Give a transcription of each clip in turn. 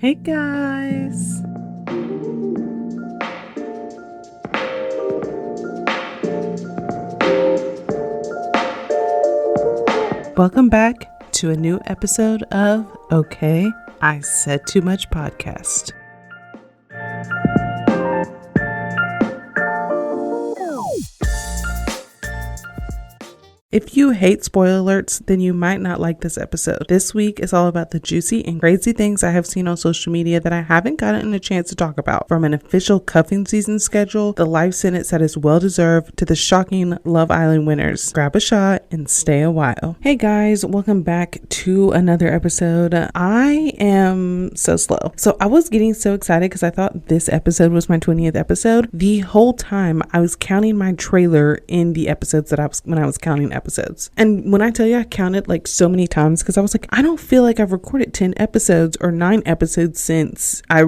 Hey guys. Welcome back to a new episode of Okay, I Said Too Much podcast. If you hate spoiler alerts, then you might not like this episode. This week is all about the juicy and crazy things I have seen on social media that I haven't gotten a chance to talk about. From an official cuffing season schedule, the life sentence that is well deserved, to the shocking Love Island winners. Grab a shot and stay a while. Hey guys, welcome back to another episode. I am so slow. So I was getting so excited because I thought this episode was my 20th episode. The whole time I was counting my trailer in the episodes that when I was counting episodes. And when I tell you I counted like so many times, because I was like, I don't feel like I've recorded 10 episodes or 9 episodes since I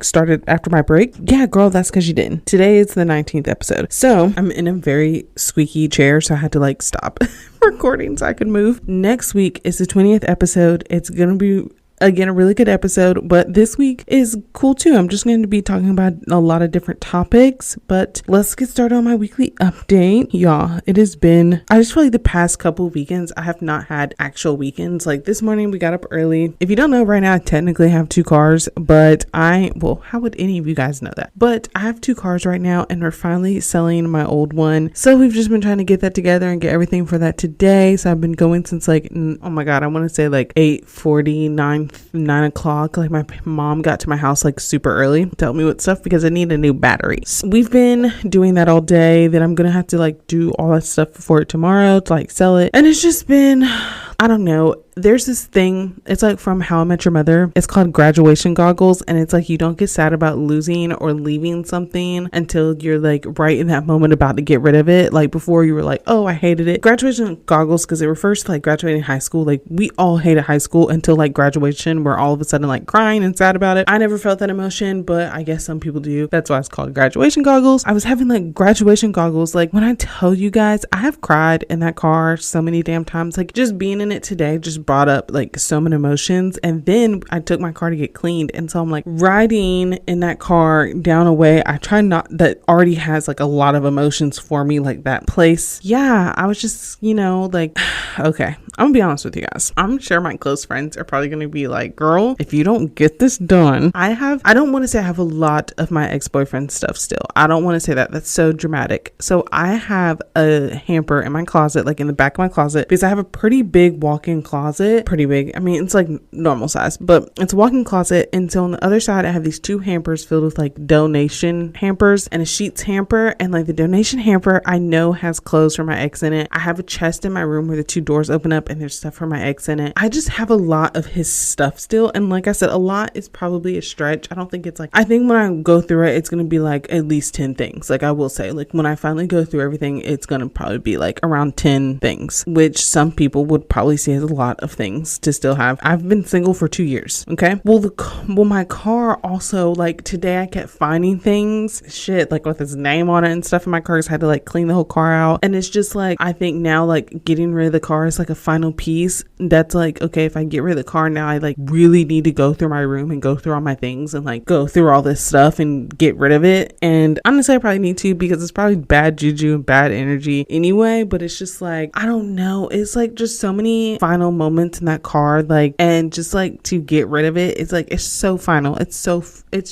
started after my break. Yeah, girl, that's because you didn't. Today is the 19th episode. So I'm in a very squeaky chair, so I had to stop recording so I could move. Next week is the 20th episode. It's gonna be again a really good episode, but this week is cool too. I'm just going to be talking about a lot of different topics, but let's get started on my weekly update. Y'all, it has been, I just feel like the past couple weekends I have not had actual weekends. Like this morning we got up early. If you don't know, right now I technically have 2 cars, but how would any of you guys know that? But I have 2 cars right now and we're finally selling my old one, so we've just been trying to get that together and get everything for that today. So I've been going since I want to say 8:49, 9 o'clock. My mom got to my house super early to help me with stuff because I need a new battery. So we've been doing that all day. Then I'm gonna have to do all that stuff for it tomorrow to sell it. And it's just been, I don't know. There's this thing, it's from How I Met Your Mother. It's called graduation goggles, and it's you don't get sad about losing or leaving something until you're right in that moment about to get rid of it. Before you were oh, I hated it. Graduation goggles, because it refers to graduating high school. We all hated high school until graduation, where all of a sudden crying and sad about it. I never felt that emotion, but I guess some people do. That's why it's called graduation goggles. I was having graduation goggles. When I tell you guys, I have cried in that car so many damn times. Just being in it today just brought up so many emotions. And then I took my car to get cleaned, and so I'm riding in that car down a way I try not, that already has a lot of emotions for me, that place. Yeah, I was just okay, I'm gonna be honest with you guys. I'm sure my close friends are probably gonna be girl, if you don't get this done. I don't want to say I have a lot of my ex-boyfriend stuff still. I don't want to say that. That's so dramatic. So I have a hamper in my closet, in the back of my closet, because I have a pretty big walk-in closet. Pretty big. I mean, it's normal size, but it's a walk-in closet. And so on the other side, I have these 2 hampers filled with donation hampers and a sheets hamper. And the donation hamper I know has clothes for my ex in it. I have a chest in my room where the 2 doors open up and there's stuff for my ex in it. I just have a lot of his stuff still. And like I said, a lot is probably a stretch. I don't think it's I think when I go through it, it's going to be at least 10 things. I will say, when I finally go through everything, it's going to probably be around 10 things, which some people would probably see as a lot of things to still have. I've been single for 2 years. Okay. Well, my car also, today I kept finding things, with his name on it and stuff in my car. So I had to clean the whole car out. And it's just I think now getting rid of the car is a final piece. That's okay, if I get rid of the car now, I really need to go through my room and go through all my things and go through all this stuff and get rid of it. And honestly, I probably need to, because it's probably bad juju and bad energy anyway. But it's just I don't know. It's just so many final moments in that car, and just to get rid of it, it's so final. It's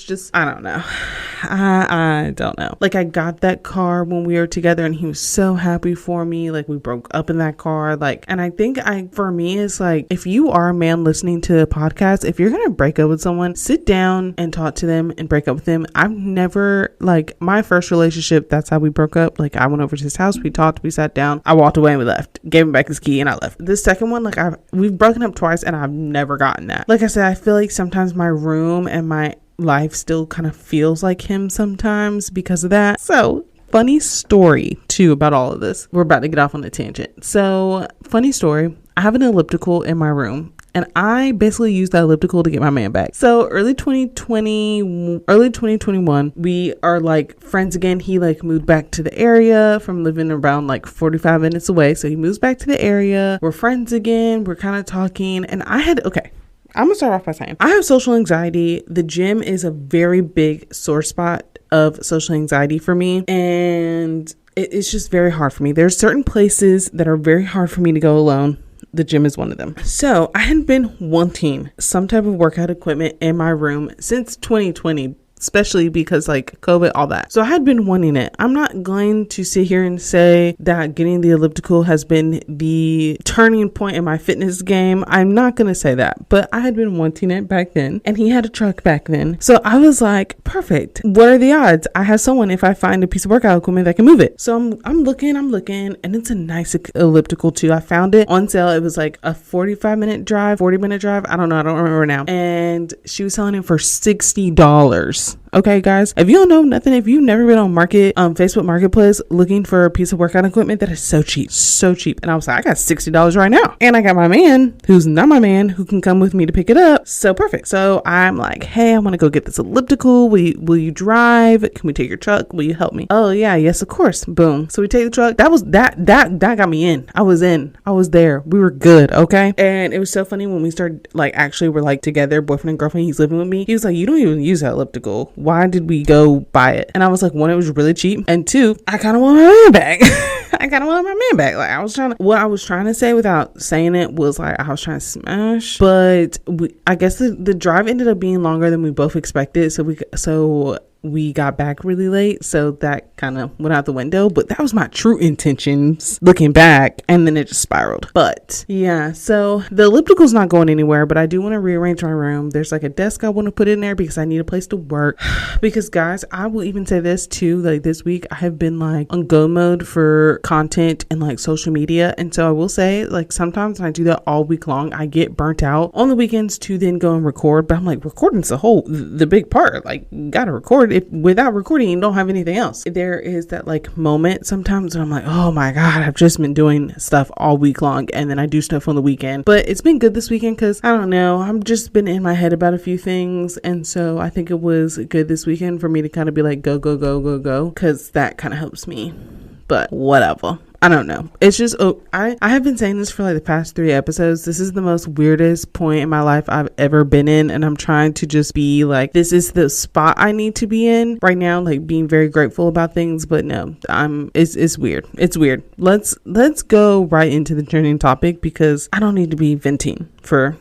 just, I don't know. I don't know. I got that car when we were together and he was so happy for me. We broke up in that car. And I think for me, it's if you are a man listening to a podcast, if you're going to break up with someone, sit down and talk to them and break up with them. I've never, my first relationship, that's how we broke up. I went over to his house, we talked, we sat down, I walked away and we left, gave him back his key and I left. The second one, we've broken up twice and I've never gotten that. I said, I feel sometimes my room and my life still kind of feels like him sometimes because of that. So funny story too about all of this. We're about to get off on a tangent. So funny story. I have an elliptical in my room. And I basically used that elliptical to get my man back. So early 2021, we are friends again. He moved back to the area from living around 45 minutes away. So he moves back to the area. We're friends again. We're kind of talking. And I'm gonna start off by saying I have social anxiety. The gym is a very big sore spot of social anxiety for me, and it's just very hard for me. There's certain places that are very hard for me to go alone. The gym is one of them. So I had been wanting some type of workout equipment in my room since 2020, especially because like COVID, all that. So I had been wanting it. I'm not going to sit here and say that getting the elliptical has been the turning point in my fitness game. I'm not going to say that, but I had been wanting it back then, and he had a truck back then. So I was like, perfect. What are the odds? I have someone, if I find a piece of workout equipment that can move it. So I'm looking, and it's a nice elliptical too. I found it on sale. It was like a 40-minute drive. I don't know. I don't remember now. And she was selling it for $60. Okay, guys, if you don't know nothing, if you've never been on Facebook Marketplace looking for a piece of workout equipment, that is so cheap. And I was like, I got $60 right now. And I got my man, who's not my man, who can come with me to pick it up. So perfect. So I'm like, hey, I want to go get this elliptical. Will you drive? Can we take your truck? Will you help me? Oh yeah, yes, of course. Boom. So we take the truck. That got me in. I was there. We were good. Okay. And it was so funny when we started, like, actually we're like together, boyfriend and girlfriend. He's living with me. He was like, you don't even use that elliptical. Why did we go buy it? And I was like, one, it was really cheap, and two, I kind of want my man back. Like, what I was trying to say without saying it was like, I was trying to smash, but I guess the drive ended up being longer than we both expected. So we got back really late, so that kind of went out the window, but that was my true intentions looking back, and then it just spiraled. But yeah, so the elliptical's not going anywhere, but I do want to rearrange my room. There's like a desk I want to put in there because I need a place to work. Because guys, I will even say this too, like this week I have been like on go mode for content and like social media, and so I will say, like, sometimes when I do that all week long, I get burnt out on the weekends to then go and record. But I'm like, recording's the big part. Like, gotta record. If without recording, you don't have anything else. There is that like moment sometimes when I'm like, oh my God, I've just been doing stuff all week long, and then I do stuff on the weekend. But it's been good this weekend because I don't know, I've just been in my head about a few things, and so I think it was good this weekend for me to kind of be like, go, because that kind of helps me. But whatever. I don't know. It's just, I have been saying this for like the past 3 episodes. This is the most weirdest point in my life I've ever been in. And I'm trying to just be like, this is the spot I need to be in right now, like being very grateful about things. But no, it's weird. It's weird. Let's go right into the trending topic, because I don't need to be venting for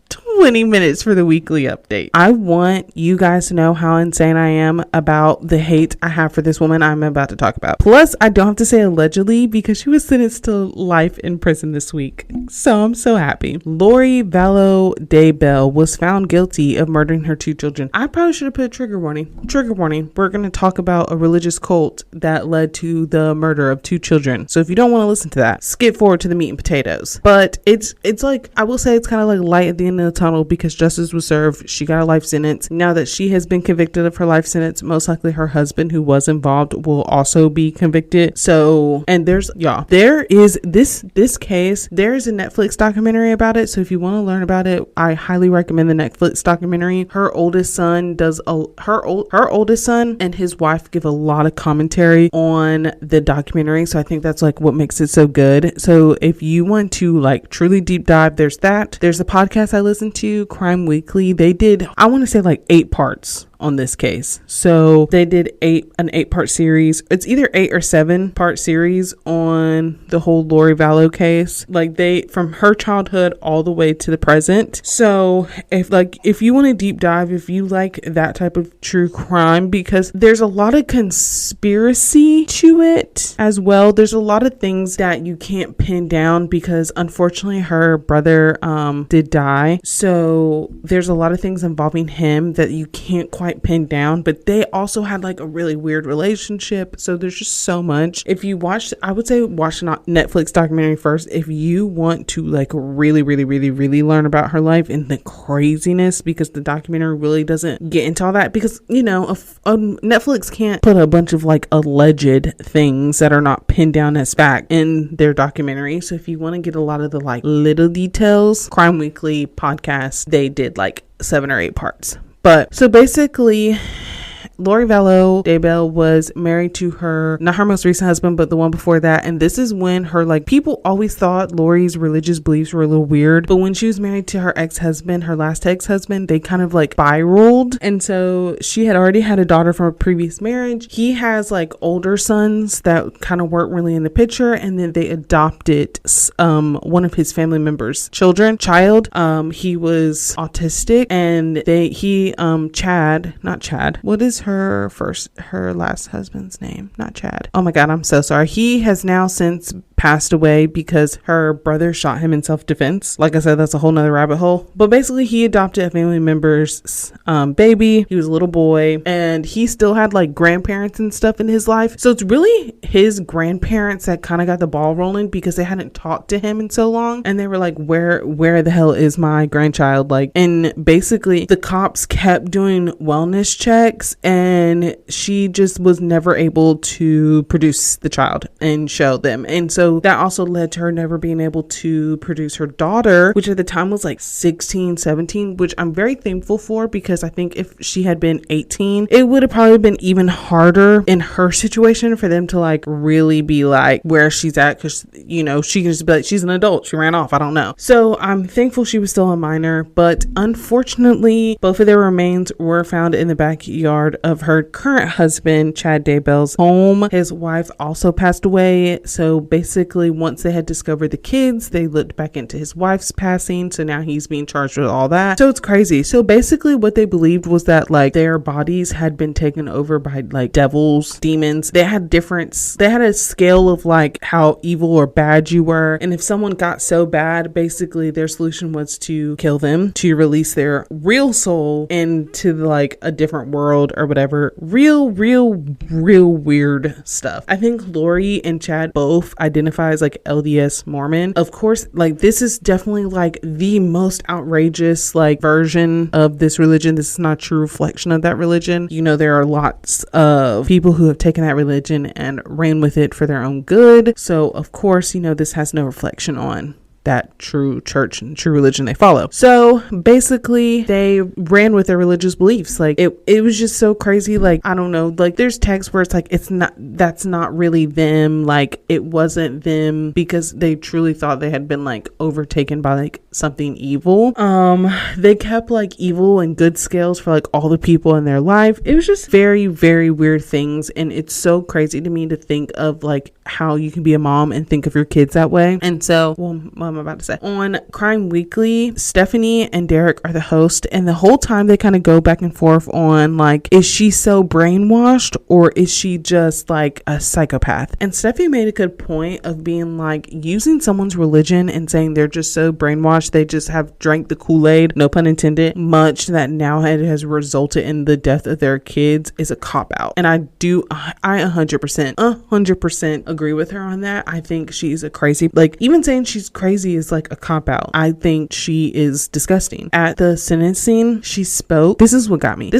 20 minutes for the weekly update. I want you guys to know how insane I am about the hate I have for this woman I'm about to talk about. Plus, I don't have to say allegedly, because she was sentenced to life in prison this week. So I'm so happy. Lori Vallow Daybell was found guilty of murdering her 2 children. I probably should have put a trigger warning. Trigger warning. We're going to talk about a religious cult that led to the murder of 2 children. So if you don't want to listen to that, skip forward to the meat and potatoes. But it's like, I will say it's kind of like light at the end of the tunnel, because justice was served. She got a life sentence. Now that she has been convicted of her life sentence, most likely her husband, who was involved, will also be convicted. So, and there is this case, there is a Netflix documentary about it. So if you want to learn about it, I highly recommend the Netflix documentary. Her oldest son and his wife give a lot of commentary on the documentary. So I think that's like what makes it so good. So if you want to like truly deep dive, there's that. There's a podcast I listen to, Crime Weekly. They did, I want to say, like 8 parts on this case. So they did an 8-part series. It's either 8 or 7-part series on the whole Lori Vallow case. Like, from her childhood all the way to the present. So if you want to deep dive, if you like that type of true crime, because there's a lot of conspiracy to it as well. There's a lot of things that you can't pin down, because unfortunately her brother did die. So there's a lot of things involving him that you can't quite pin down, but they also had like a really weird relationship. So there's just so much. If you watch, I would say watch a Netflix documentary first if you want to like really learn about her life and the craziness, because the documentary really doesn't get into all that, because Netflix can't put a bunch of like alleged things that are not pinned down as fact in their documentary. So if you want to get a lot of the like little details, Crime Weekly podcast, they did like 7 or 8 parts. But so basically, Lori Vallow Daybell was married to not her most recent husband, but the one before that. And this is when her, like, people always thought Lori's religious beliefs were a little weird, but when she was married to her ex-husband, her last ex-husband, they kind of like spiraled. And so she had already had a daughter from a previous marriage. He has like older sons that kind of weren't really in the picture, and then they adopted one of his family members' child. He was autistic, and Chad, what is her last husband's name? Not Chad. Oh my God, I'm so sorry. He has now since passed away because her brother shot him in self-defense. Like I said, that's a whole nother rabbit hole. But basically, he adopted a family member's baby. He was a little boy, and he still had like grandparents and stuff in his life. So it's really his grandparents that kind of got the ball rolling, because they hadn't talked to him in so long, and they were like, where the hell is my grandchild? Like, and basically the cops kept doing wellness checks, and she just was never able to produce the child and show them. And so that also led to her never being able to produce her daughter, which at the time was like 16, 17, which I'm very thankful for, because I think if she had been 18, it would have probably been even harder in her situation for them to like really be like where she's at, because you know, she can just be like, she's an adult, she ran off, I don't know. So I'm thankful she was still a minor, but unfortunately both of their remains were found in the backyard of her current husband, Chad Daybell's home. His wife also passed away, so basically once they had discovered the kids, they looked back into his wife's passing, so now he's being charged with all that. So it's crazy. So basically what they believed was that like their bodies had been taken over by like devils, demons. They had a scale of like how evil or bad you were, and if someone got so bad, basically their solution was to kill them, to release their real soul into like a different world or whatever. Real weird stuff. I think Lori and Chad both identify as like LDS Mormon. Of course, like this is definitely like the most outrageous like version of this religion. This is not a true reflection of that religion. You know, there are lots of people who have taken that religion and ran with it for their own good. So of course, you know, this has no reflection on that true church and true religion they follow. So basically they ran with their religious beliefs. Like it was just so crazy. Like, I don't know, like there's texts where it's like, that's not really them. Like it wasn't them, because they truly thought they had been like overtaken by like something evil. They kept like evil and good scales for like all the people in their life. It was just very, very weird things. And it's so crazy to me to think of like how you can be a mom and think of your kids that way. And so, what am I about to say? On Crime Weekly, Stephanie and Derek are the host, and the whole time they kind of go back and forth on like, is she so brainwashed or is she just like a psychopath? And Stephanie made a good point of being like, using someone's religion and saying they're just so brainwashed, they just have drank the Kool-Aid, no pun intended, much that now it has resulted in the death of their kids, is a cop-out. And I 100% agree with her on that. I think she's a crazy, like even saying she's crazy is like a cop-out. I think she is disgusting. At the sentencing, she spoke. This is what got me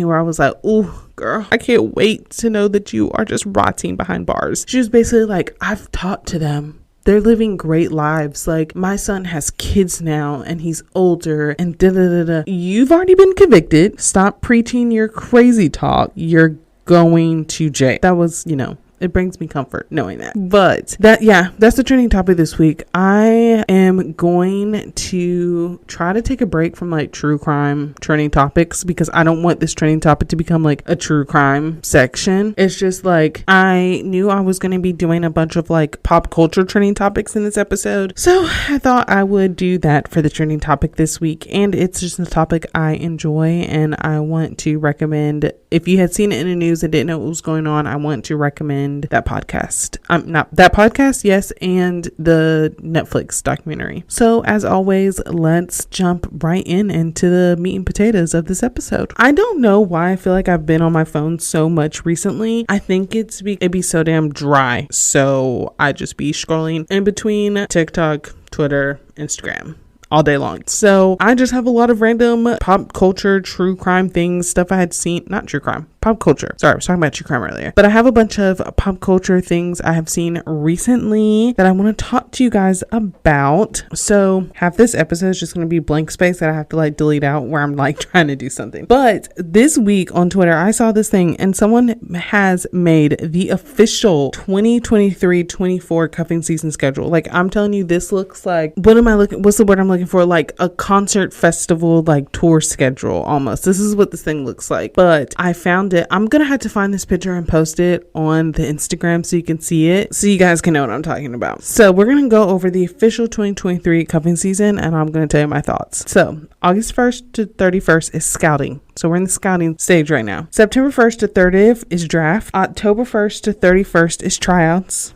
where I was like, oh girl, I can't wait to know that you are just rotting behind bars. She was basically like, I've talked to them. They're living great lives. Like, my son has kids now and he's older and da-da-da-da. You've already been convicted. Stop preaching your crazy talk. You're going to jail. That was, you know, it brings me comfort knowing that. But that's the trending topic this week. I am going to try to take a break from like true crime trending topics, because I don't want this trending topic to become like a true crime section. It's just like, I knew I was going to be doing a bunch of like pop culture trending topics in this episode, so I thought I would do that for the trending topic this week. And it's just a topic I enjoy, and I want to recommend, if you had seen it in the news and didn't know what was going on, I want to recommend that podcast. Not that podcast, yes, and the Netflix documentary. So as always, let's jump right into the meat and potatoes of this episode. I don't know why I feel like I've been on my phone so much recently. I think it'd be so damn dry, so I just be scrolling in between TikTok, Twitter, Instagram. all day long. So I just have a lot of random pop culture, true crime things, stuff I had seen, not true crime, pop culture. Sorry, I was talking about true crime earlier. But I have a bunch of pop culture things I have seen recently that I want to talk to you guys about. So half this episode is just going to be blank space that I have to like delete out where I'm like trying to do something. But this week on Twitter, I saw this thing and someone has made the official 2023-24 cuffing season schedule. Like, I'm telling you, this looks like, what's the word I'm looking for? Like a concert festival, like tour schedule almost. This is what this thing looks like. But I found it. I'm gonna have to find this picture and post it on the Instagram so you can see it, so you guys can know what I'm talking about. So we're gonna go over the official 2023 cuffing season and I'm gonna tell you my thoughts. So August 1st to 31st is scouting. So we're in the scouting stage right now. September 1st to 30th is draft. October 1st to 31st is tryouts.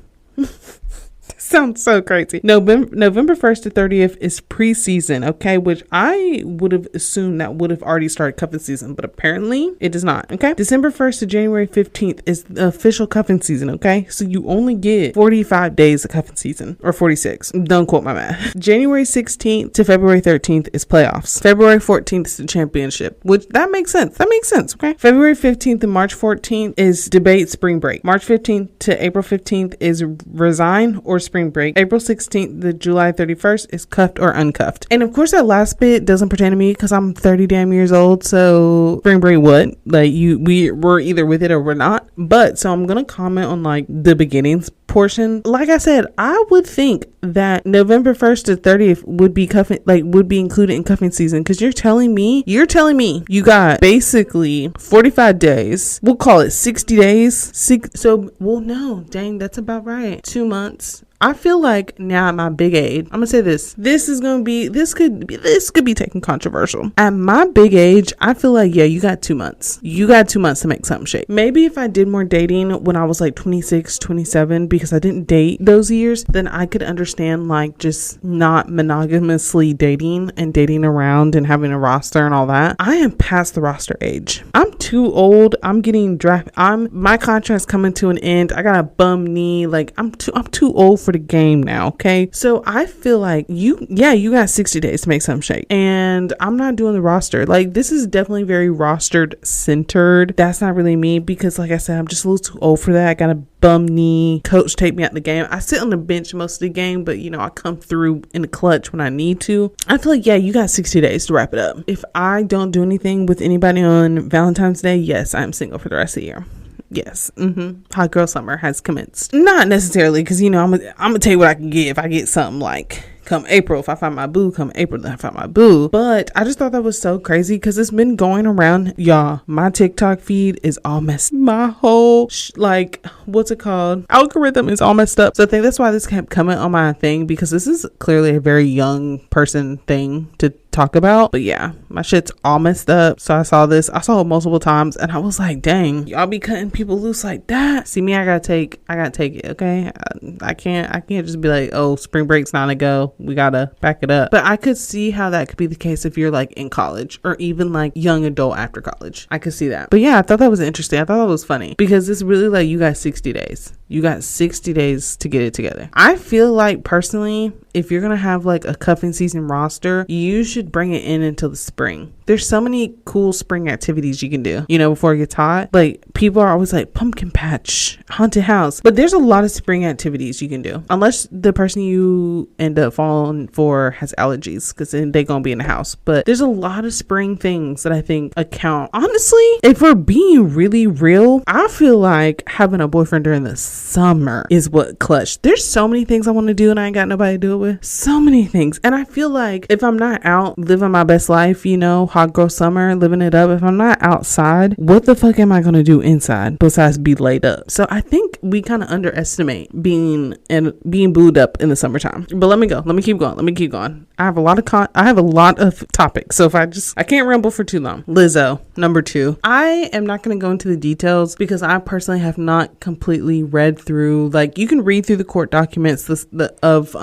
Sounds so crazy. November 1st to 30th is preseason, okay, which I would have assumed that would have already started cuffing season, but apparently it does not, okay. December 1st to January 15th is the official cuffing season, okay, so you only get 45 days of cuffing season, or 46, don't quote my math. January 16th to February 13th is playoffs. February 14th is the championship, which that makes sense, okay. February 15th to March 14th is debate spring break. March 15th to April 15th is resign or spring break. April 16th to July 31st is cuffed or uncuffed. And of course that last bit doesn't pertain to me because I'm 30 damn years old. So spring break what? Like we're either with it or we're not. But so I'm gonna comment on like the beginnings portion. Like I said, I would think that November 1st to 30th would be cuffing, like would be included in cuffing season, because you're telling me you got basically 45 days. We'll call it 60 days. No, dang, that's about right. 2 months. I feel like now at my big age, I'm gonna say this could be taken controversial. At my big age, I feel like, yeah, you got 2 months. You got 2 months to make something shake. Maybe if I did more dating when I was like 26, 27, because I didn't date those years, then I could understand like just not monogamously dating and dating around and having a roster and all that. I am past the roster age. I'm too old. I'm getting drafted. My contract's coming to an end. I got a bum knee. Like I'm too old for the game now, okay? So I feel like you got 60 days to make something shake, and I'm not doing the roster. Like, this is definitely very rostered centered. That's not really me, because like I said, I'm just a little too old for that. I got a bum knee. Coach take me out the game. I sit on the bench most of the game, but you know, I come through in the clutch when I need to. I feel like, yeah, you got 60 days to wrap it up. If I don't do anything with anybody on Valentine's Day, yes, I'm single for the rest of the year. Yes. Hot girl summer has commenced. Not necessarily, because you know, I'm gonna tell you what I can get if I get something like come April. If I find my boo, come April, then I find my boo. But I just thought that was so crazy because it's been going around, y'all. My TikTok feed is all messed. My whole what's it called? Algorithm is all messed up. So I think that's why this kept coming on my thing, because this is clearly a very young person thing to talk about. But yeah, my shit's all messed up. So I saw it multiple times and I was like, dang, y'all be cutting people loose like that. See me, I gotta take it, okay? I can't just be like, oh, spring break's not a go, we gotta back it up. But I could see how that could be the case if you're like in college or even like young adult after college. I could see that. But yeah, I thought that was interesting. I thought that was funny because it's really like you got 60 days. You got 60 days to get it together. I feel like personally, if you're going to have like a cuffing season roster, you should bring it in until the spring. There's so many cool spring activities you can do, you know, before it gets hot. Like, people are always like pumpkin patch, haunted house, but there's a lot of spring activities you can do, unless the person you end up falling for has allergies, because then they're going to be in the house. But there's a lot of spring things that I think account. Honestly, if we're being really real, I feel like having a boyfriend during the summer is what clutch. There's so many things I want to do and I ain't got nobody to do it with. So many things. And I feel like if I'm not out living my best life, you know, hot girl summer, living it up, if I'm not outside, what the fuck am I going to do inside besides be laid up? So I think we kind of underestimate being booed up in the summertime. But let me keep going. I have a lot of topics. So if I can't ramble for too long. Lizzo, number 2. I am not going to go into the details because I personally have not completely read through, like, you can read through the court documents of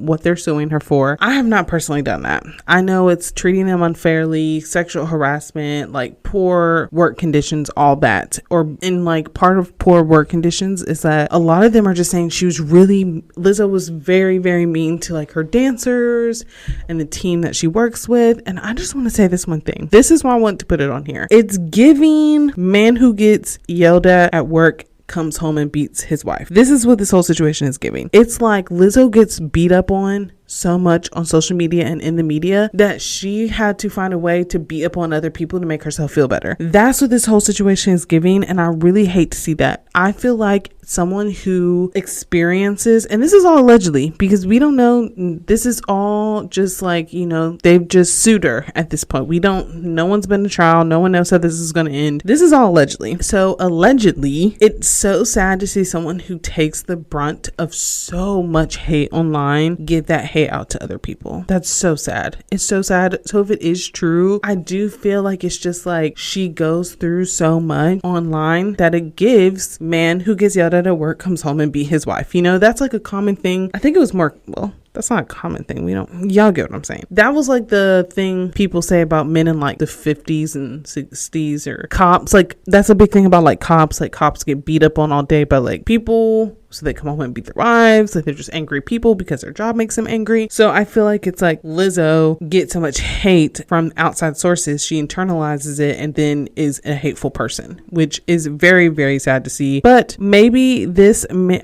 what they're suing her for. I have not personally done that. I know it's treating them unfairly, sexual harassment, like poor work conditions, all that, or in like part of poor work conditions is that a lot of them are just saying Lizzo was very, very mean to like her dancers and the team that she works with. And I just want to say this one thing. This is why I want to put it on here. It's giving man who gets yelled at work comes home and beats his wife. This is what this whole situation is giving. It's like Lizzo gets beat up on so much on social media and in the media that she had to find a way to beat up on other people to make herself feel better. That's what this whole situation is giving, and I really hate to see that. I feel like someone who experiences, and this is all allegedly because we don't know, this is all just like, you know, they've just sued her at this point. No one's been to trial. No one knows how this is going to end. This is all allegedly. So allegedly, it's so sad to see someone who takes the brunt of so much hate online give that hate out to other people. That's so sad. It's so sad. So if it is true, I do feel like it's just like she goes through so much online that it gives man who gets yelled at work comes home and beat his wife. You know, that's like a common thing. I think it was more, well, that's not a common thing. Y'all get what I'm saying. That was like the thing people say about men in like the 50s and 60s or cops. Like that's a big thing about like cops. Like cops get beat up on all day by like people. So they come home and beat their wives. Like they're just angry people because their job makes them angry. So I feel like it's like Lizzo gets so much hate from outside sources. She internalizes it and then is a hateful person, which is very, very sad to see. But maybe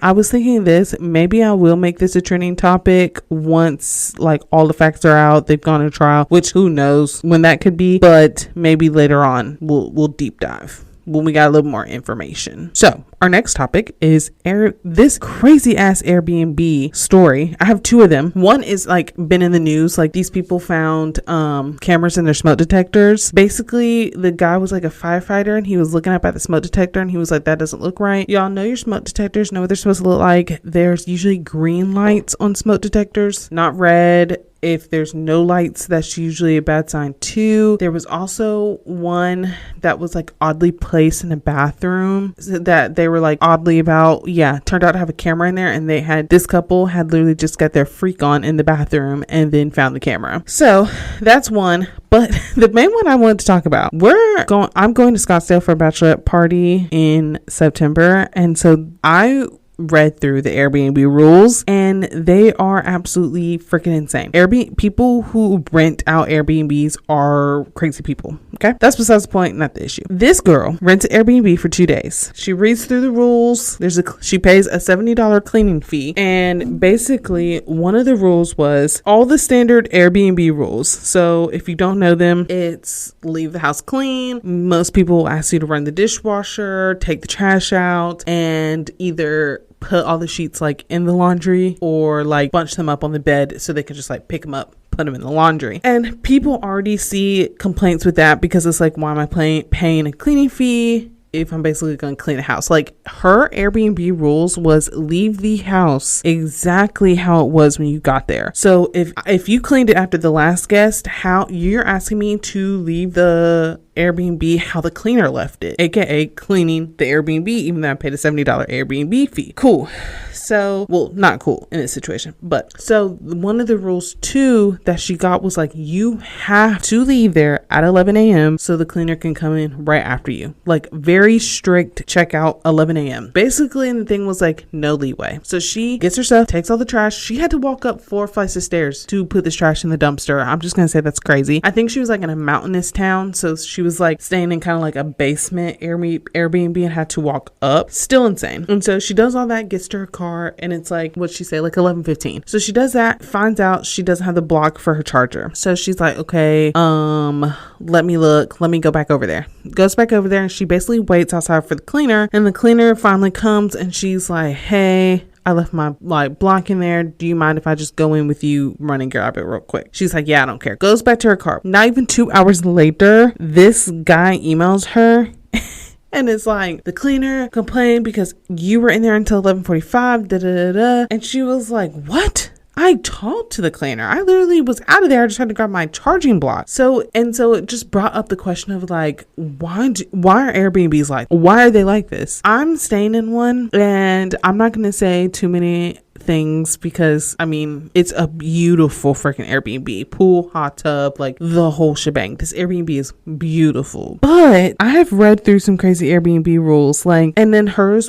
I was thinking this, maybe I will make this a trending topic once like all the facts are out, they've gone to trial, which who knows when that could be. But maybe later on we'll deep dive when we got a little more information. So our next topic is this crazy ass Airbnb story. I have two of them. One is like been in the news. Like these people found cameras in their smoke detectors. Basically, the guy was like a firefighter and he was looking up at the smoke detector and he was like, that doesn't look right. Y'all know your smoke detectors, know what they're supposed to look like. There's usually green lights on smoke detectors, not red. If there's no lights, that's usually a bad sign too. There was also one that was like oddly placed in a bathroom that they were like oddly about. Yeah, turned out to have a camera in there, and this couple had literally just got their freak on in the bathroom and then found the camera. So that's one. But the main one I wanted to talk about, I'm going to Scottsdale for a bachelorette party in September, and so I read through the Airbnb rules and they are absolutely freaking insane. People who rent out Airbnbs are crazy people. Okay, that's besides the point, not the issue. This girl rents an Airbnb for 2 days. She reads through the rules. She pays a $70 cleaning fee, and basically one of the rules was all the standard Airbnb rules. So if you don't know them, it's leave the house clean. Most people will ask you to run the dishwasher, take the trash out, and either put all the sheets like in the laundry or like bunch them up on the bed so they can just like pick them up, put them in the laundry. And people already see complaints with that because it's like, why am I paying a cleaning fee if I'm basically going to clean the house? Like her Airbnb rules was leave the house exactly how it was when you got there. So if you cleaned it after the last guest, how you're asking me to leave the Airbnb how the cleaner left it, aka cleaning the Airbnb, even though I paid a $70 Airbnb fee. Cool. So, well, not cool in this situation, but so one of the rules too that she got was like, you have to leave there at 11 a.m. so the cleaner can come in right after you. Like very strict checkout 11 a.m. Basically, and the thing was like no leeway. So she gets her stuff, takes all the trash. She had to walk up 4 flights of stairs to put this trash in the dumpster. I'm just gonna say that's crazy. I think she was like in a mountainous town, so she was like staying in kind of like a basement Airbnb and had to walk up. Still insane. And so she does all that, gets to her car, and it's like, what'd she say, like 11:15. So she does that, finds out she doesn't have the block for her charger. So she's like, okay, let me go back over there. Goes back over there and she basically waits outside for the cleaner, and the cleaner finally comes and she's like, hey, I left my block in there. Do you mind if I just go in with you, run and grab it real quick? She's like, yeah, I don't care. Goes back to her car. Not even 2 hours later, this guy emails her and it's like, the cleaner complained because you were in there until 11:45, and she was like, what? I talked to the cleaner. I literally was out of there. I just had to grab my charging block. So it just brought up the question of like, why are Airbnbs like? Why are they like this? I'm staying in one, and I'm not going to say too many things because I mean it's a beautiful freaking Airbnb, pool, hot tub, like the whole shebang. This Airbnb is beautiful, but I have read through some crazy Airbnb rules, like, and then hers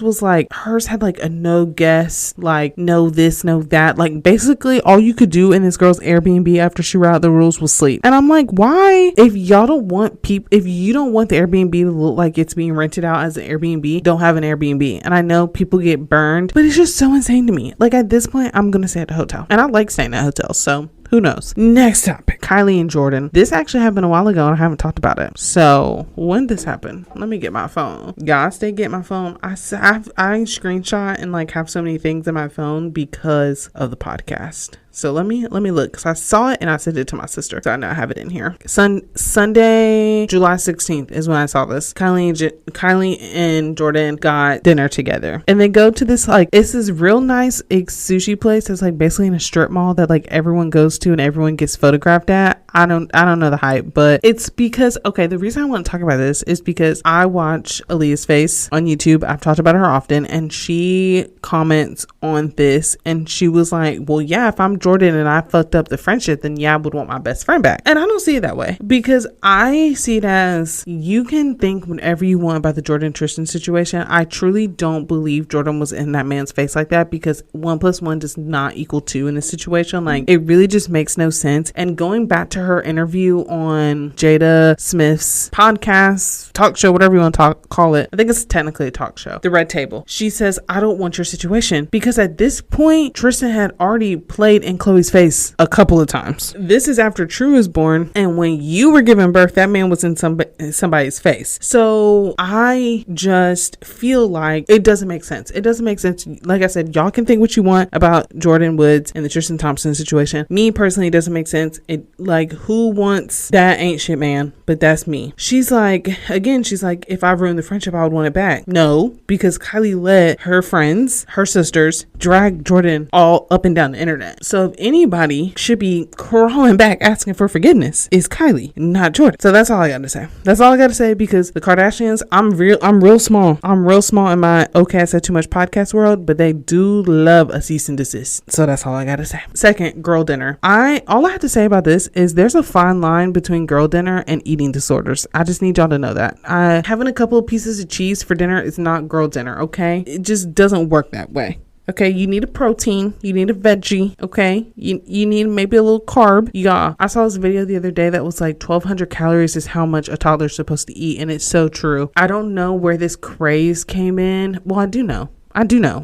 had like a no guest, like no this, no that, like basically all you could do in this girl's Airbnb after she wrote out the rules was sleep. And I'm like, why? If you don't want the Airbnb to look like it's being rented out as an Airbnb, don't have an Airbnb. And I know people get burned, but it's just so insane to me. Like at this point, I'm gonna stay at the hotel, and I like staying at hotels, so who knows? Next topic, Kylie and Jordan. This actually happened a while ago and I haven't talked about it. So when this happened, let me get my phone. Y'all stay get my phone. I screenshot and like have so many things in my phone because of the podcast. So let me look, because I saw it and I sent it to my sister, so I know I have it in here. Sunday, July 16th is when I saw this. Kylie and Jordan got dinner together, and they go to this, like, it's this real nice sushi place. It's like basically in a strip mall that like everyone goes to and everyone gets photographed at. I don't know the hype, but it's because, okay, the reason I want to talk about this is because I watch Aaliyah's Face on YouTube. I've talked about her often, and she comments on this, and she was like, well, yeah, if I'm Jordan and I fucked up the friendship, then yeah, I would want my best friend back. And I don't see it that way, because I see it as, you can think whatever you want about the Jordan Tristan situation. I truly don't believe Jordan was in that man's face like that, because 1 + 1 does not equal 2 in this situation. Like, it really just makes no sense. And going back to her interview on Jada Smith's podcast, talk show, whatever you want to call it, I think it's technically a talk show, The Red Table, she says, I don't want your situation, because at this point Tristan had already played in Chloe's face a couple of times. This is after True was born, and when you were giving birth, that man was in somebody's face. So I just feel like it doesn't make sense. It doesn't make sense. Like I said, y'all can think what you want about Jordan Woods and the Tristan Thompson situation. Me personally, it doesn't make sense. It, like, who wants that ain't shit man? But that's me. She's like, if I ruined the friendship, I would want it back. No, because Kylie let her friends, her sisters, drag Jordan all up and down the internet. So if anybody should be crawling back asking for forgiveness, is Kylie, not Jordan. So that's all I got to say. That's all I got to say, because the Kardashians, I'm real small. I'm real small in my okay, I said too much podcast world, but they do love a cease and desist. So that's all I got to say. Second, girl dinner. All I have to say about this is there's a fine line between girl dinner and eating disorders. I just need y'all to know that. Having a couple of pieces of cheese for dinner is not girl dinner, okay? It just doesn't work that way. Okay, you need a protein, you need a veggie, okay? You need maybe a little carb. Yeah, I saw this video the other day that was like 1,200 calories is how much a toddler's supposed to eat, and it's so true. I don't know where this craze came in. Well, I do know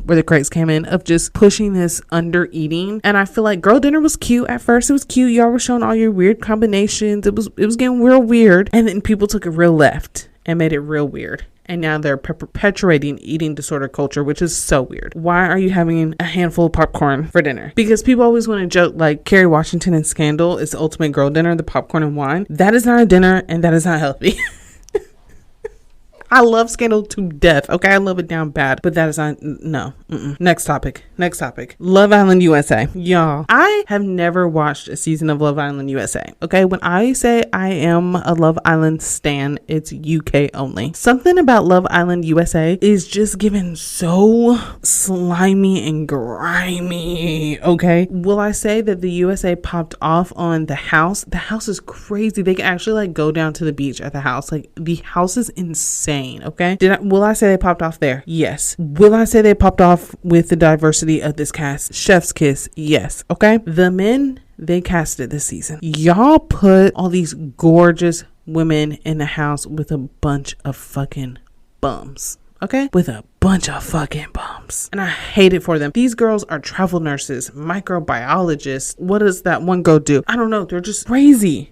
where the craze came in of just pushing this under eating. And I feel like girl dinner was cute at first. It was cute. Y'all were showing all your weird combinations. It was getting real weird. And then people took it real left and made it real weird. And now they're perpetuating eating disorder culture, which is so weird. Why are you having a handful of popcorn for dinner? Because people always want to joke like Kerry Washington and Scandal is the ultimate girl dinner, the popcorn and wine. That is not a dinner, and that is not healthy. I love Scandal to death. Okay, I love it down bad, but that is not, no. Next topic. Love Island USA. Y'all, I have never watched a season of Love Island USA. Okay, when I say I am a Love Island stan, it's UK only. Something about Love Island USA is just given so slimy and grimy. Okay, will I say that the USA popped off on the house? The house is crazy. They can actually like go down to the beach at the house. Like, the house is insane. Okay, will I say they popped off there? Yes. Will I say they popped off with the diversity of this cast? Chef's kiss. Yes. Okay, the men they casted this season, y'all put all these gorgeous women in the house with a bunch of fucking bums. Okay, with a bunch of fucking bums, and I hate it for them. These girls are travel nurses, microbiologists. What does that one girl do? I don't know. They're just crazy,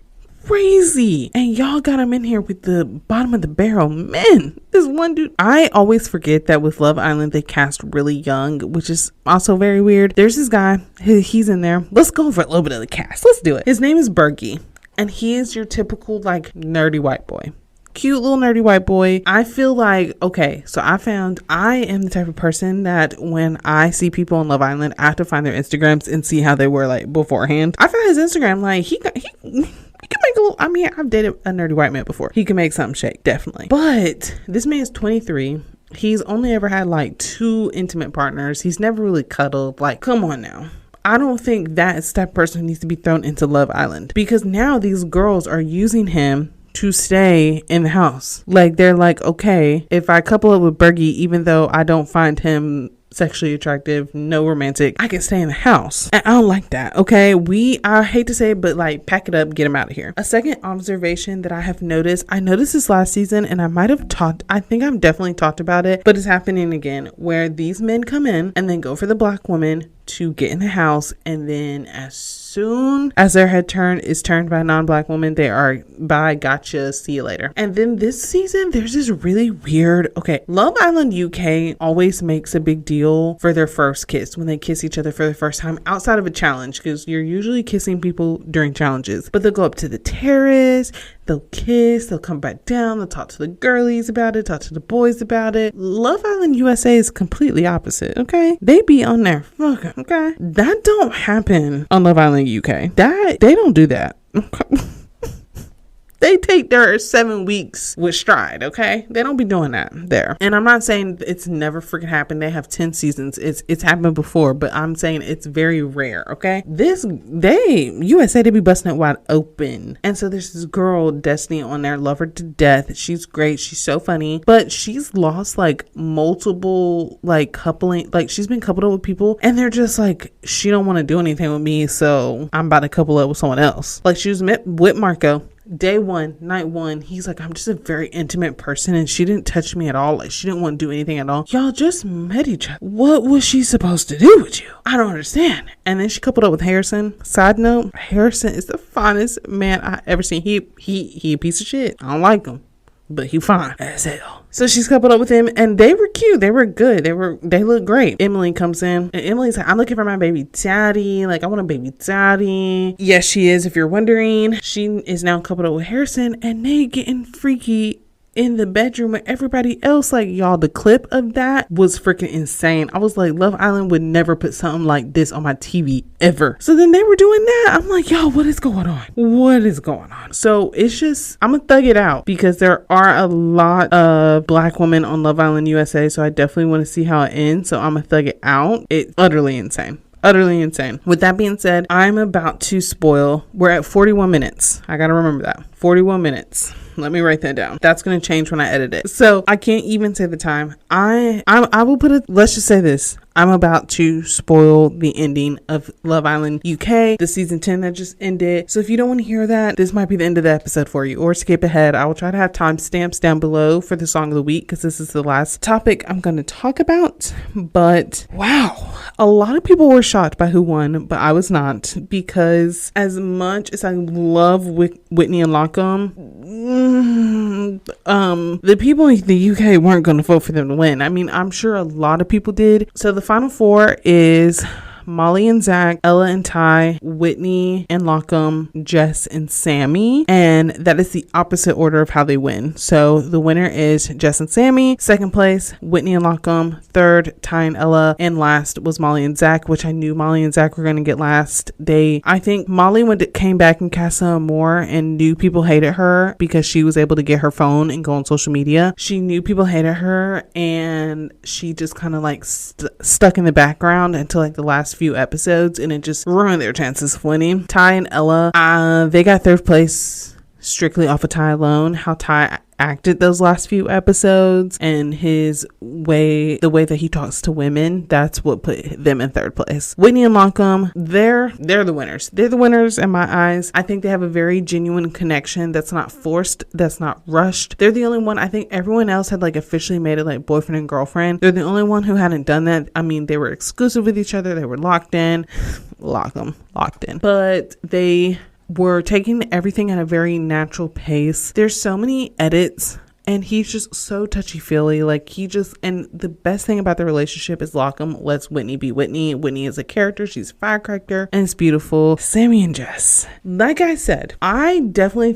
and y'all got him in here with the bottom of the barrel men. This one dude, I always forget that with Love Island they cast really young, which is also very weird. There's this guy, he's in there. Let's go over a little bit of the cast. Let's do it. His name is Bergie, and he is your typical like nerdy white boy. Cute little nerdy white boy. I feel like, okay, so I am the type of person that when I see people on Love Island, I have to find their Instagrams and see how they were like beforehand. I found his Instagram, like he can make a little, I mean, I've dated a nerdy white man before. He can make something shake, definitely. But this man is 23. He's only ever had like 2 intimate partners. He's never really cuddled. Like, come on now. I don't think that's that person who needs to be thrown into Love Island, because now these girls are using him to stay in the house. Like, they're like, okay, if I couple up with Bergie, even though I don't find him sexually attractive, no romantic, I can stay in the house. And I don't like that. Okay, I hate to say it, but like, pack it up, get him out of here. A second observation that I have noticed, I noticed this last season, and I think I've definitely talked about it, but it's happening again, where these men come in and then go for the black woman to get in the house, and then as soon as their head is turned by a non-black woman, they are bye, gotcha, see you later. And then this season, there's this really weird, Love Island UK always makes a big deal for their first kiss, when they kiss each other for the first time outside of a challenge, because you're usually kissing people during challenges, but they'll go up to the terrace, they'll kiss, they'll come back down, they'll talk to the girlies about it, talk to the boys about it. Love Island USA is completely opposite, okay? They be on there fucking, okay? That don't happen on Love Island UK. They don't do that. They take their 7 weeks with stride, okay? They don't be doing that there. And I'm not saying it's never freaking happened. They have 10 seasons. It's happened before, but I'm saying it's very rare, okay? USA, they be busting it wide open. And so there's this girl, Destiny, on there, love her to death. She's great. She's so funny. But she's lost like multiple like coupling, like she's been coupled up with people, and they're just like, she don't want to do anything with me, so I'm about to couple up with someone else. Like, she was met with Marco. Day 1, night 1, he's like, I'm just a very intimate person, and she didn't touch me at all. Like, she didn't want to do anything at all. Y'all just met each other. What was she supposed to do with you? I don't understand. And then she coupled up with Harrison. Side note, Harrison is the finest man I ever seen. He a piece of shit. I don't like him, but he fine as hell. So she's coupled up with him, and they were cute. They were good. They look great. Emily comes in, and Emily's like, I'm looking for my baby daddy. Like, I want a baby daddy. Yes, she is. If you're wondering, she is now coupled up with Harrison, and they getting freaky in the bedroom with everybody else. Like, y'all, the clip of that was freaking insane. I was like, Love Island would never put something like this on my TV ever. So then they were doing that. I'm like, y'all, what is going on? What is going on? So it's just, I'm gonna thug it out, because there are a lot of black women on Love Island USA. So I definitely want to see how it ends. So I'm gonna thug it out. It's utterly insane. Utterly insane. With that being said, I'm about to spoil. We're at 41 minutes. I gotta remember that. 41 minutes. Let me write that down. That's going to change when I edit it. So I can't even say the time. I will put it, let's just say this. I'm about to spoil the ending of Love Island UK, the season 10 that just ended. So if you don't want to hear that, this might be the end of the episode for you, or skip ahead. I will try to have timestamps down below for the song of the week, because this is the last topic I'm going to talk about. But wow, a lot of people were shocked by who won, but I was not, because as much as I love Whitney and Lockham, the people in the UK weren't going to vote for them to win. I mean, I'm sure a lot of people did. So the final 4 is Molly and Zach, Ella and Ty, Whitney and Lockham, Jess and Sammy. And that is the opposite order of how they win. So the winner is Jess and Sammy. Second place, Whitney and Lockham. Third, Ty and Ella. And last was Molly and Zach, which I knew Molly and Zach were going to get last. I think Molly came back in Casa Amor and knew people hated her because she was able to get her phone and go on social media. She knew people hated her, and she just kind of like stuck in the background until like the last few episodes, and it just ruined their chances of winning. Ty and Ella, they got third place strictly off of Ty alone. How Ty acted those last few episodes, and the way that he talks to women, that's what put them in third place. Whitney and Lockham, they're the winners. They're the winners in my eyes. I think they have a very genuine connection that's not forced, that's not rushed. They're the only one. I think everyone else had like officially made it like boyfriend and girlfriend. They're the only one who hadn't done that. I mean, they were exclusive with each other. They were locked in, locked in, but they were taking everything at a very natural pace. There's so many edits, and he's just so touchy-feely. And the best thing about the relationship is Lockham lets Whitney be Whitney. Whitney is a character. She's a firecracker, and it's beautiful. Sammy and Jess. Like I said, I definitely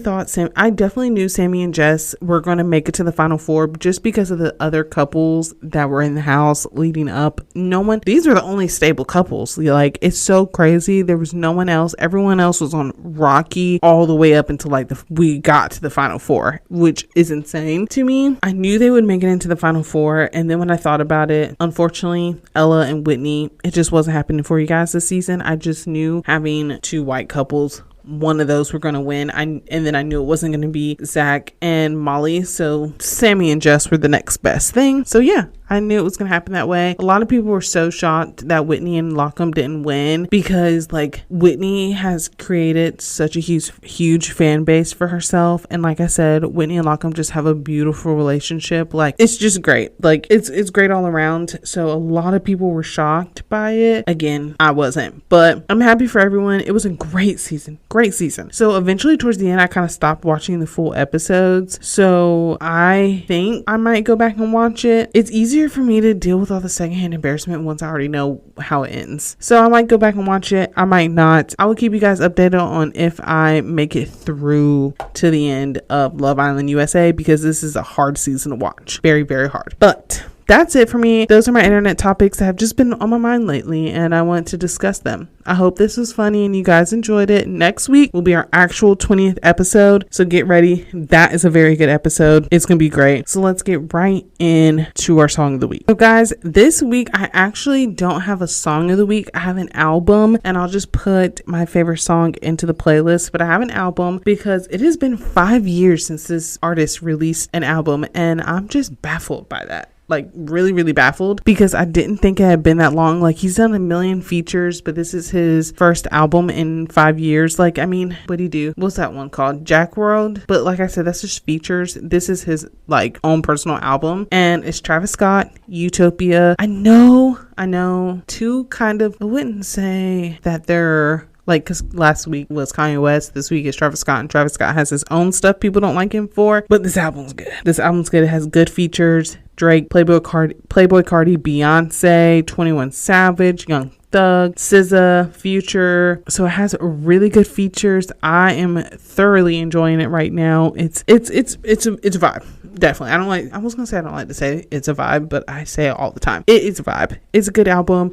knew Sammy and Jess were going to make it to the final 4 just because of the other couples that were in the house leading up. These were the only stable couples. Like, it's so crazy. There was no one else. Everyone else was on rocky all the way up until we got to the final 4, which is insane. mind to me. I knew they would make it into the final four. And then when I thought about it, unfortunately, Ella and Whitney, it just wasn't happening for you guys this season. I just knew having two white couples, one of those were going to win. And then I knew it wasn't going to be Zach and Molly. So Sammy and Jess were the next best thing. So yeah, I knew it was going to happen that way. A lot of people were so shocked that Whitney and Lockham didn't win because like Whitney has created such a huge fan base for herself. And like I said, Whitney and Lockham just have a beautiful relationship. Like it's just great. Like it's great all around. So a lot of people were shocked by it. Again, I wasn't, but I'm happy for everyone. It was a great season. Great season. So eventually towards the end, I kind of stopped watching the full episodes. So I think I might go back and watch it. It's easier for me to deal with all the secondhand embarrassment once I already know how it ends. So I might go back and watch it. I might not. I will keep you guys updated on if I make it through to the end of Love Island USA, because this is a hard season to watch. Very, very hard. But that's it for me. Those are my internet topics that have just been on my mind lately, and I want to discuss them. I hope this was funny and you guys enjoyed it. Next week will be our actual 20th episode, so get ready. That is a very good episode. It's gonna be great. So let's get right into our song of the week. So guys, this week I actually don't have a song of the week. I have an album, and I'll just put my favorite song into the playlist, but I have an album because it has been 5 years since this artist released an album, and I'm just baffled by that. Like really, really baffled, because I didn't think it had been that long. Like he's done a million features, but this is his first album in 5 years. Like, I mean, what'd he do? What's that one called? Jack World. But like I said, that's just features. This is his like own personal album, and it's Travis Scott, Utopia. I know two kind of, I wouldn't say that they're like, because last week was Kanye West, this week is Travis Scott, and Travis Scott has his own stuff people don't like him for, but this album's good. It has good features. Drake, Playboy Cardi, Beyonce, 21 Savage, Young Thug, SZA, Future. So it has really good features. I am thoroughly enjoying it right now. It's a vibe. Definitely. I was gonna say I don't like to say it's a vibe, but I say it all the time. It's a vibe. It's a good album.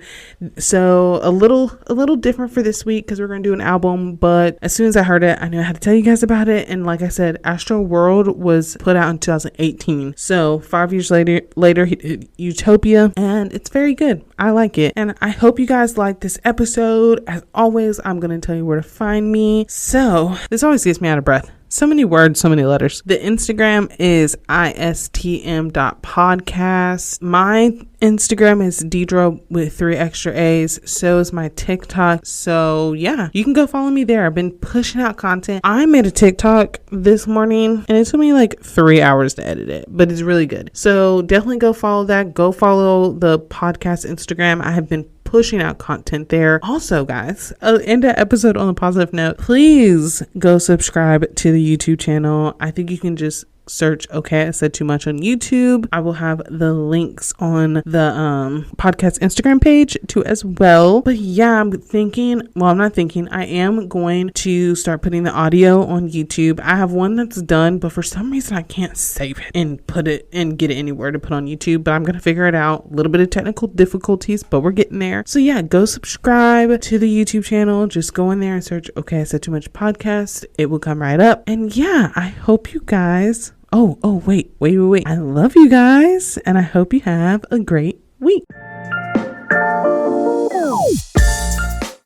So a little different for this week because we're gonna do an album, but as soon as I heard it, I knew I had to tell you guys about it. And like I said, Astro World was put out in 2018. So 5 years later he did Utopia, and it's very good. I like it. And I hope you guys like this episode. As always, I'm gonna tell you where to find me. So this always gets me out of breath. So many words, so many letters. The Instagram is istm.podcast. My Instagram is Deadra with 3 extra A's. So is my TikTok. So yeah, you can go follow me there. I've been pushing out content. I made a TikTok this morning and it took me like 3 hours to edit it, but it's really good. So definitely go follow that. Go follow the podcast Instagram. I have been pushing out content there. Also, guys, end the episode on a positive note. Please go subscribe to the YouTube channel. I think you can just search Okay I Said Too Much on YouTube. I will have the links on the podcast Instagram page too as well. But yeah, I am going to start putting the audio on YouTube. I have one that's done, but for some reason I can't save it and put it and get it anywhere to put on YouTube, but I'm gonna figure it out. A little bit of technical difficulties, but we're getting there. So yeah, go subscribe to the YouTube channel. Just go in there and search Okay I Said Too Much podcast. It will come right up. And yeah, I hope you guys wait. I love you guys, and I hope you have a great week.